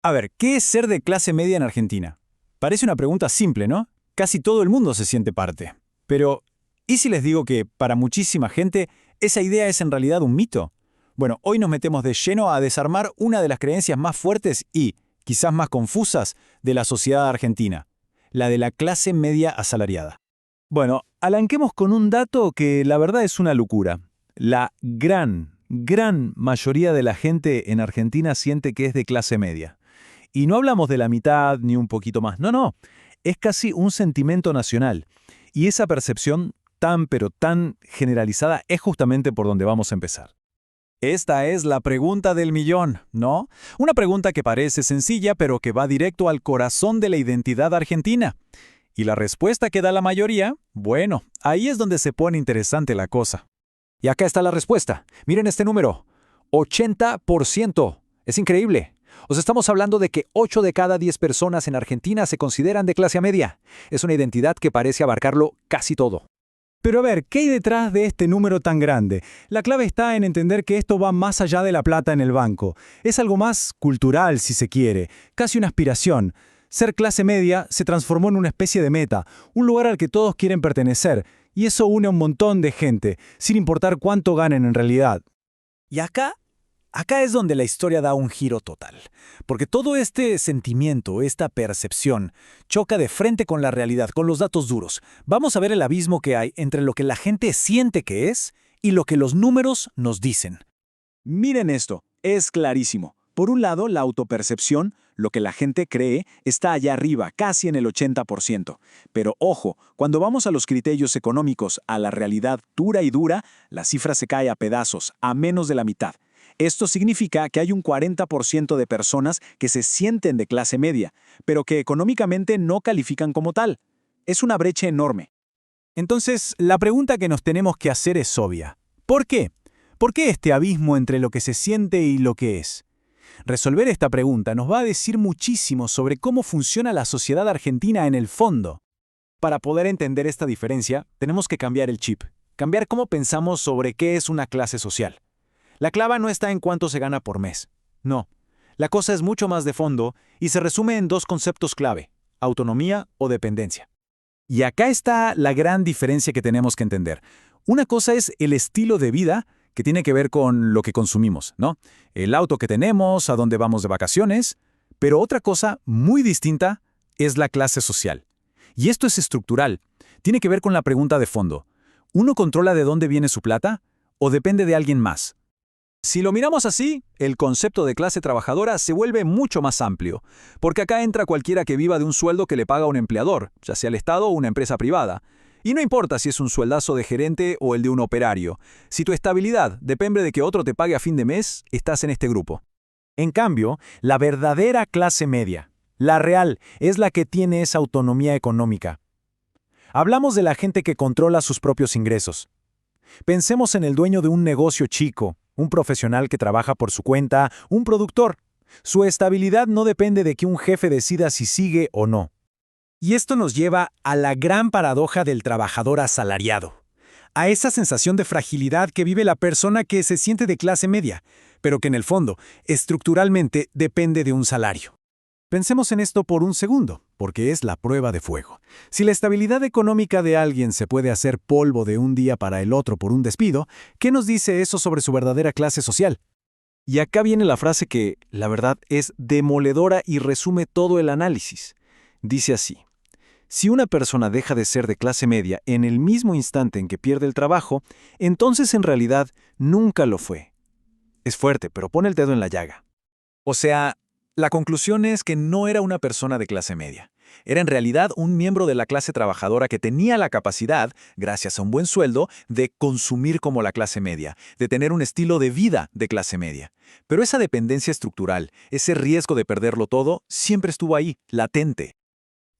A ver, ¿qué es ser de clase media en Argentina? Parece una pregunta simple, ¿no? Casi todo el mundo se siente parte. Pero, ¿y si les digo que para muchísima gente esa idea es en realidad un mito? Bueno, hoy nos metemos de lleno a desarmar una de las creencias más fuertes y, quizás más confusas, de la sociedad argentina, la de la clase media asalariada. Bueno, alanquemos con un dato que la verdad es una locura. La gran mayoría de la gente en Argentina siente que es de clase media. Y no hablamos de la mitad ni un poquito más, no, es casi un sentimiento nacional. Y esa percepción tan pero tan generalizada es justamente por donde vamos a empezar. Esta es la pregunta del millón, ¿no? Una pregunta que parece sencilla pero que va directo al corazón de la identidad argentina. Y la respuesta que da la mayoría, bueno, ahí es donde se pone interesante la cosa. Y acá está la respuesta. Miren este número. 80%. Es increíble. O sea, estamos hablando de que 8 de cada 10 personas en Argentina se consideran de clase media. Es una identidad que parece abarcarlo casi todo. Pero a ver, ¿qué hay detrás de este número tan grande? La clave está en entender que esto va más allá de la plata en el banco. Es algo más cultural, si se quiere, casi una aspiración. Ser clase media se transformó en una especie de meta, un lugar al que todos quieren pertenecer, y eso une a un montón de gente, sin importar cuánto ganen en realidad. Y acá es donde la historia da un giro total, porque todo este sentimiento, esta percepción, choca de frente con la realidad, con los datos duros. Vamos a ver el abismo que hay entre lo que la gente siente que es y lo que los números nos dicen. Miren esto, es clarísimo. Por un lado, la autopercepción, lo que la gente cree, está allá arriba, casi en el 80%. Pero ojo, cuando vamos a los criterios económicos, a la realidad dura y dura, la cifra se cae a pedazos, a menos de la mitad. Esto significa que hay un 40% de personas que se sienten de clase media, pero que económicamente no califican como tal. Es una brecha enorme. Entonces, la pregunta que nos tenemos que hacer es obvia. ¿Por qué? ¿Por qué este abismo entre lo que se siente y lo que es? Resolver esta pregunta nos va a decir muchísimo sobre cómo funciona la sociedad argentina en el fondo. Para poder entender esta diferencia, tenemos que cambiar el chip, cambiar cómo pensamos sobre qué es una clase social. La clave no está en cuánto se gana por mes. No, la cosa es mucho más de fondo y se resume en dos conceptos clave, autonomía o dependencia. Y acá está la gran diferencia que tenemos que entender. Una cosa es el estilo de vida que tiene que ver con lo que consumimos, ¿no? El auto que tenemos, a dónde vamos de vacaciones, pero otra cosa muy distinta es la clase social. Y esto es estructural. Tiene que ver con la pregunta de fondo. ¿Uno controla de dónde viene su plata o depende de alguien más? Si lo miramos así, el concepto de clase trabajadora se vuelve mucho más amplio, porque acá entra cualquiera que viva de un sueldo que le paga un empleador, ya sea el Estado o una empresa privada. Y no importa si es un sueldazo de gerente o el de un operario. Si tu estabilidad depende de que otro te pague a fin de mes, estás en este grupo. En cambio, la verdadera clase media, la real, es la que tiene esa autonomía económica. Hablamos de la gente que controla sus propios ingresos. Pensemos en el dueño de un negocio chico, un profesional que trabaja por su cuenta, un productor. Su estabilidad no depende de que un jefe decida si sigue o no. Y esto nos lleva a la gran paradoja del trabajador asalariado, a esa sensación de fragilidad que vive la persona que se siente de clase media, pero que en el fondo, estructuralmente, depende de un salario. Pensemos en esto por un segundo, porque es la prueba de fuego. Si la estabilidad económica de alguien se puede hacer polvo de un día para el otro por un despido, ¿qué nos dice eso sobre su verdadera clase social? Y acá viene la frase que, la verdad, es demoledora y resume todo el análisis. Dice así: si una persona deja de ser de clase media en el mismo instante en que pierde el trabajo, entonces en realidad nunca lo fue. Es fuerte, pero pone el dedo en la llaga. O sea, la conclusión es que no era una persona de clase media. Era en realidad un miembro de la clase trabajadora que tenía la capacidad, gracias a un buen sueldo, de consumir como la clase media, de tener un estilo de vida de clase media. Pero esa dependencia estructural, ese riesgo de perderlo todo, siempre estuvo ahí, latente.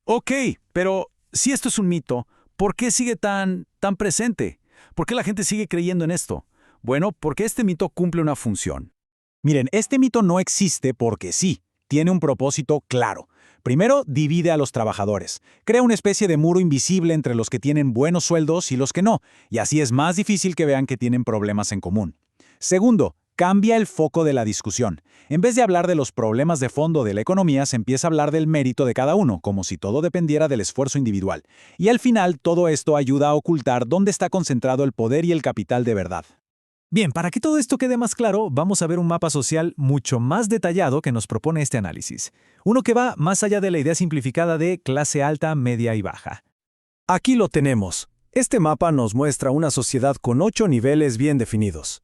Ok, pero si esto es un mito, ¿por qué sigue tan presente? ¿Por qué la gente sigue creyendo en esto? Bueno, porque este mito cumple una función. Miren, este mito no existe porque sí, tiene un propósito claro. Primero, divide a los trabajadores. Crea una especie de muro invisible entre los que tienen buenos sueldos y los que no, y así es más difícil que vean que tienen problemas en común. Segundo, cambia el foco de la discusión. En vez de hablar de los problemas de fondo de la economía, se empieza a hablar del mérito de cada uno, como si todo dependiera del esfuerzo individual. Y al final, todo esto ayuda a ocultar dónde está concentrado el poder y el capital de verdad. Bien, para que todo esto quede más claro, vamos a ver un mapa social mucho más detallado que nos propone este análisis. Uno que va más allá de la idea simplificada de clase alta, media y baja. Aquí lo tenemos. Este mapa nos muestra una sociedad con 8 niveles bien definidos.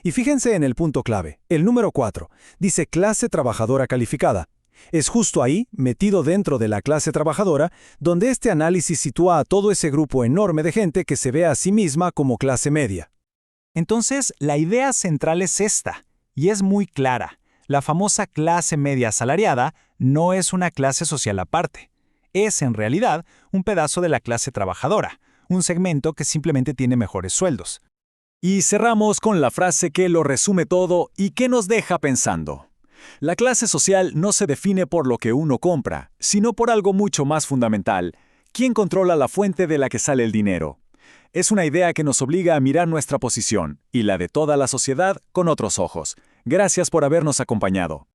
Y fíjense en el punto clave, el número 4, dice clase trabajadora calificada. Es justo ahí, metido dentro de la clase trabajadora, donde este análisis sitúa a todo ese grupo enorme de gente que se ve a sí misma como clase media. Entonces, la idea central es esta, y es muy clara. La famosa clase media asalariada no es una clase social aparte. Es, en realidad, un pedazo de la clase trabajadora, un segmento que simplemente tiene mejores sueldos. Y cerramos con la frase que lo resume todo y que nos deja pensando. La clase social no se define por lo que uno compra, sino por algo mucho más fundamental. ¿Quién controla la fuente de la que sale el dinero? Es una idea que nos obliga a mirar nuestra posición y la de toda la sociedad con otros ojos. Gracias por habernos acompañado.